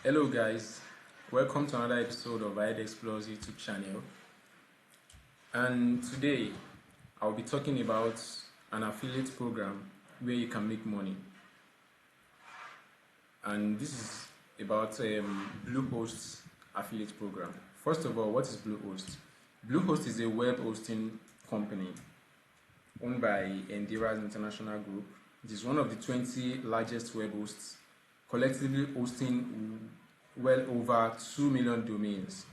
Hello guys, welcome to another episode of Id Explores YouTube channel. And today I'll be talking about an affiliate program where you can make money. And this is about Bluehost affiliate program. First of all, what is Bluehost? Bluehost is a web hosting company owned by Enderas International Group. It is one of the 20 largest web hosts, collectively hosting well over 2 million domains.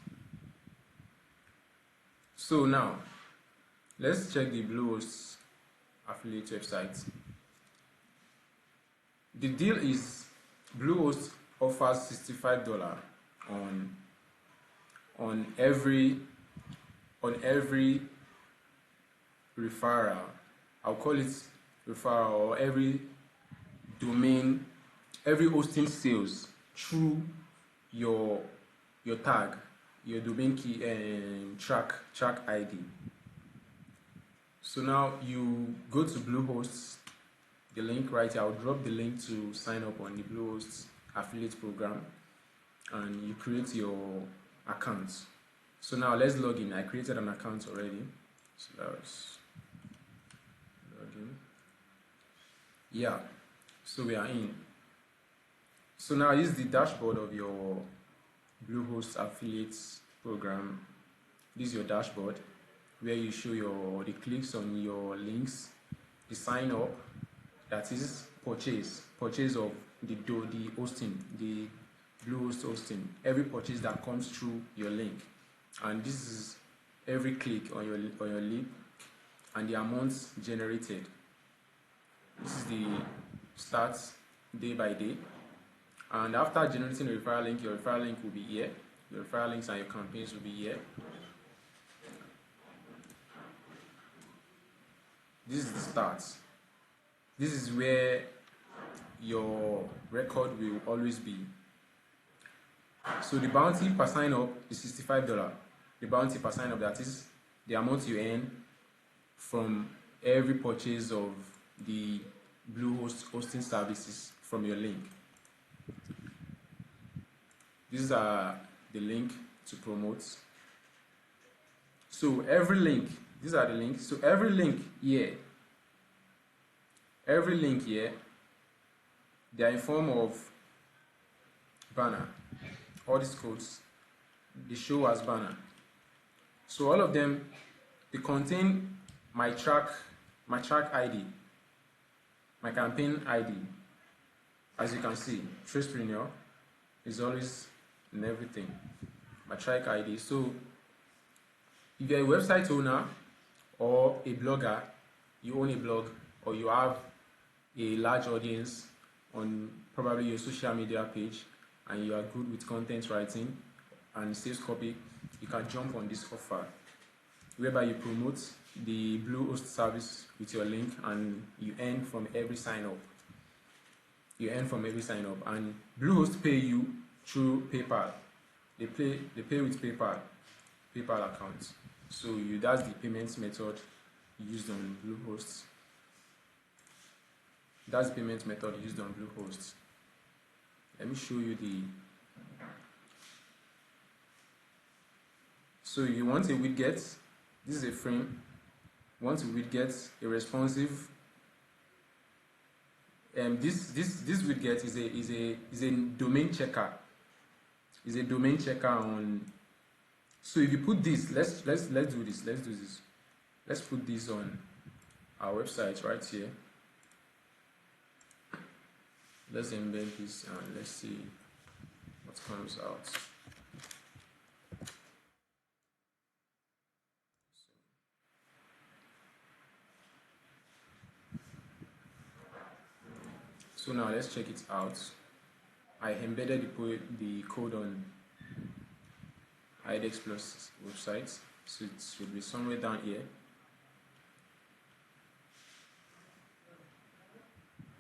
So now, let's check the Bluehost affiliate website. The deal is Bluehost offers $65 on every referral. I'll call it referral, or every domain, every hosting sales through your tag, your domain key and track ID. So now you go to Bluehost, the link right here. I'll drop the link to sign up on the Bluehost affiliate program, and you create your account. So now let's log in. I created an account already, so let's log in. Yeah, so we are in. So now this is the dashboard of your Bluehost affiliates program. This is your dashboard where you show the clicks on your links, the sign up, that is purchase of the hosting, the Bluehost hosting, every purchase that comes through your link, and this is every click on your link and the amounts generated. This is the stats day by day. And after generating a referral link, your referral link will be here. Your referral links and your campaigns will be here. This is the stats. This is where your record will always be. So the bounty per sign up is $65. The bounty per sign up, that is the amount you earn from every purchase of the Bluehost hosting services from your link. These are the link to promote. So every link, these are the links. So every link here, they are in form of banner. All these codes, they show as banner. So all of them, they contain my track ID, my campaign ID. As you can see, Trustpreneur is always in everything. My track ID. So if you're a website owner or a blogger, you own a blog, or you have a large audience on probably your social media page, and you are good with content writing and sales copy, you can jump on this offer whereby you promote the Bluehost service with your link, and you earn from every sign up. And Bluehost pay you through PayPal. They pay with PayPal account. So that's the payment method used on Bluehost. Let me show you so you want a widget. This is a frame. You want a widget, a responsive. This widget is a domain checker. On. So if you put this, let's do this. Let's put this on our website right here. Let's embed this and let's see what comes out. So now let's check it out. I embedded the code on IDEX Plus website, so it should be somewhere down here.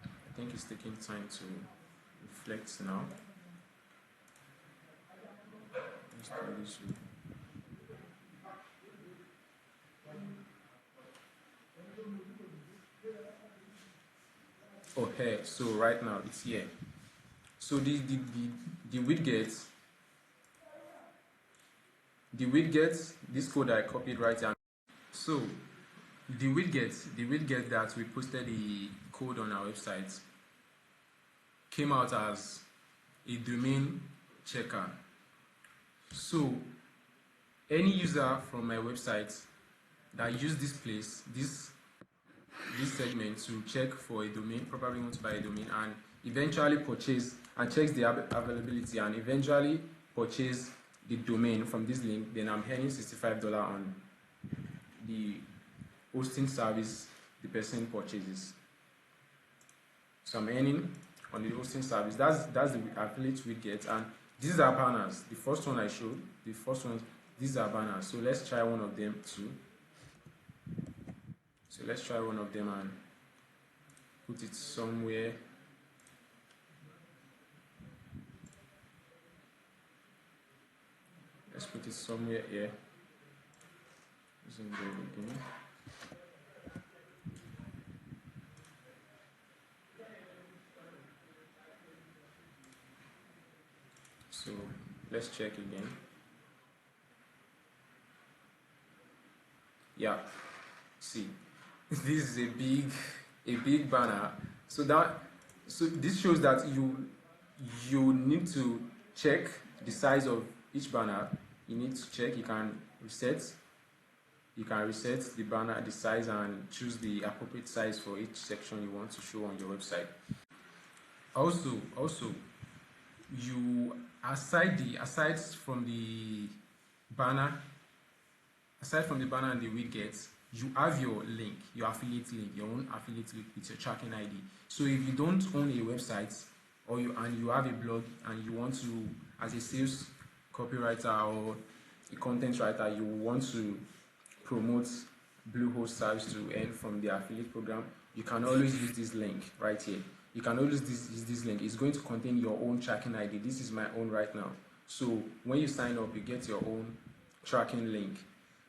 I think it's taking time to reflect now. Let's do this way. or here. So right now it's here. So the widgets, this code I copied right here. So the widget that we posted the code on our website came out as a domain checker. So any user from my website that use this segment to check for a domain, probably want to buy a domain, and eventually purchase and checks the availability and eventually purchase the domain from this link, then I'm earning $65 on the hosting service the person purchases. So I'm earning on the hosting service. That's the affiliate widget, and these are banners. The first one I showed, these are banners. So let's try one of them too. So let's try one of them and put it somewhere. Let's put it somewhere here. So let's check again. Yeah, see, this is a big banner. So this shows that you need to check the size of each banner. You need to check. You can reset the banner, the size, and choose the appropriate size for each section you want to show on your website. Also, you aside from the banner and the widgets, you have your link, your affiliate link, your own affiliate link with your tracking ID. So if you don't own a website, or you have a blog and you want to, as a sales copywriter or a content writer, you want to promote Bluehost service to earn from the affiliate program, you can always use this link right here. You can always use this link. It's going to contain your own tracking ID. This is my own right now. So when you sign up, you get your own tracking link.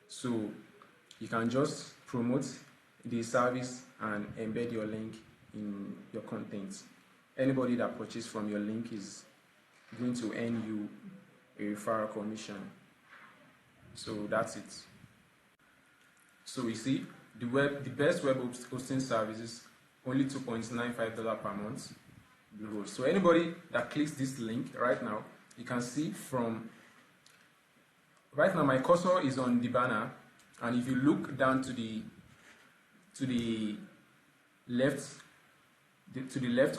So you can just promote the service and embed your link in your content. Anybody that purchases from your link is going to earn you a referral commission. So that's it. So we see the best web hosting services, only $2.95 per month. Bluehost. So anybody that clicks this link right now, you can see from right now my cursor is on the banner, and if you look down to the left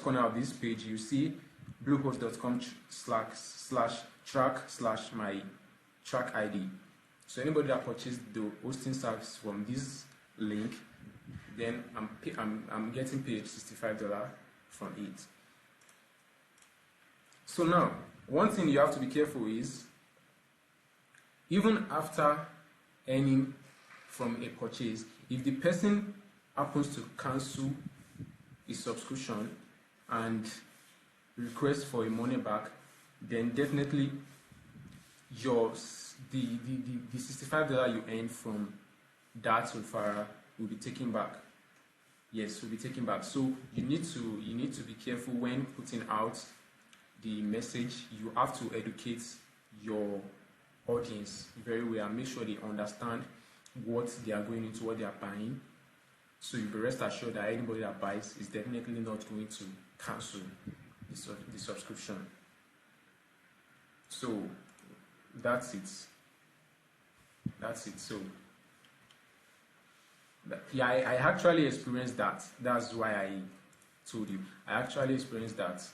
corner of this page, you see bluehost.com/track/my track ID. So anybody that purchased the hosting service from this link, then I'm getting paid $65 from it. So now, one thing you have to be careful is, even after earning from a purchase, if the person happens to cancel a subscription and request for a money back, then definitely the $65 you earned from that referral will be taken back. Yes, will be taken back. So you need to be careful when putting out the message. You have to educate your audience very well and make sure they understand what they are going into, what they are buying. So you be rest assured that anybody that buys is definitely not going to cancel the subscription. So that's it. So yeah, I actually experienced that. That's why I told you. I actually experienced that.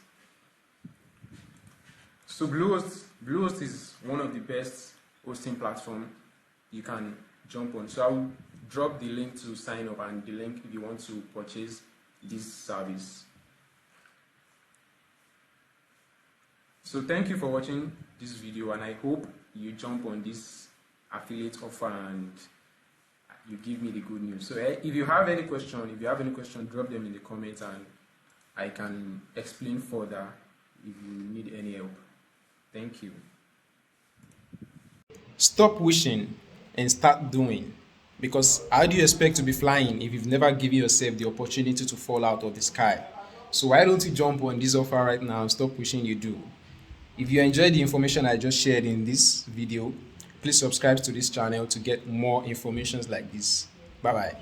So Bluehost is one of the best hosting platform you can jump on. So I will drop the link to sign up and the link if you want to purchase this service. So thank you for watching this video, and I hope you jump on this affiliate offer and you give me the good news. So if you have any question, drop them in the comments and I can explain further if you need any help. Thank you. Stop wishing and start doing. Because how do you expect to be flying if you've never given yourself the opportunity to fall out of the sky? So why don't you jump on this offer right now and stop wishing you do? If you enjoyed the information I just shared in this video, please subscribe to this channel to get more informations like this. Bye bye.